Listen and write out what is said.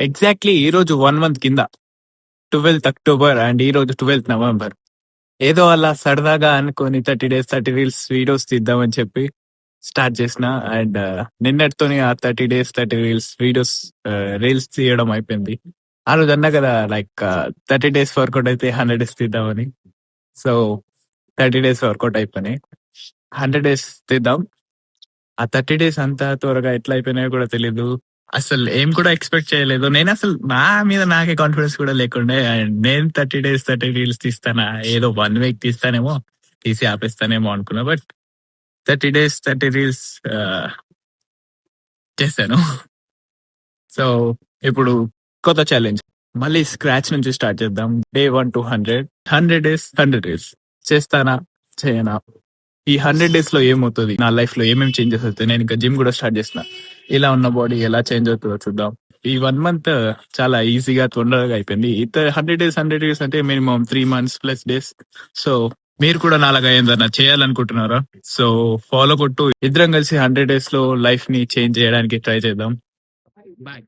Exactly ఈ రోజు 1 month కింద 12th అక్టోబర్ అండ్ ఈ రోజు 12th నవంబర్. ఏదో అలా సరదాగా అనుకొని 30 days 30 రీల్స్ వీడియోస్ తీద్దామని చెప్పి స్టార్ట్ చేసిన. అండ్ నిన్నటితోని ఆ 30 days 30 రీల్స్ వీడియోస్ రీల్స్ తీయడం అయిపోయింది. ఆ రోజు అన్నా కదా లైక్ 30 days వర్కౌట్ అయితే 100 days తీద్దామని. సో 30 days వర్కౌట్ అయిపోయినాయి. 100 days తీద్దాం. ఆ 30 days అంతా త్వరగా ఎట్లా అయిపోయినాయో కూడా తెలీదు. అసలు ఏం కూడా ఎక్స్పెక్ట్ చేయలేదు. నేను అసలు నా మీద నాకే కాన్ఫిడెన్స్ కూడా లేకుండే. అండ్ నేను 30 days 30 రీల్స్ తీస్తానా, ఏదో 1 week తీస్తానేమో, తీసి ఆపేస్తానేమో అనుకున్నా. బట్ 30 days 30 రీల్స్ చేశాను. సో ఇప్పుడు కొత్త ఛాలెంజ్ మళ్ళీ స్క్రాచ్ నుంచి స్టార్ట్ చేద్దాం. Day 1 to 100 100 days చేస్తానా చేయనా, ఈ 100 days లో ఏమవుతుంది, నా లైఫ్ లో ఏమేమి చేంజెస్ అవుతాయి, నేను ఇంకా జిమ్ కూడా స్టార్ట్ చేసిన, ఇలా ఉన్న బాడీ ఎలా చేంజ్ అవుతుందో చూద్దాం. ఈ 1 month చాలా ఈజీగా తొందరగా అయిపోయింది. 100 days 100 days అంటే minimum 3 months plus days. So మీరు కూడా నాలాగా ఏందన్నా చేయాలనుకుంటున్నారా? సో ఫాలో కొట్టు, ఇద్దరం కలిసి 100 days లో లైఫ్ ని చేంజ్ చేయడానికి ట్రై చేద్దాం. బాయ్.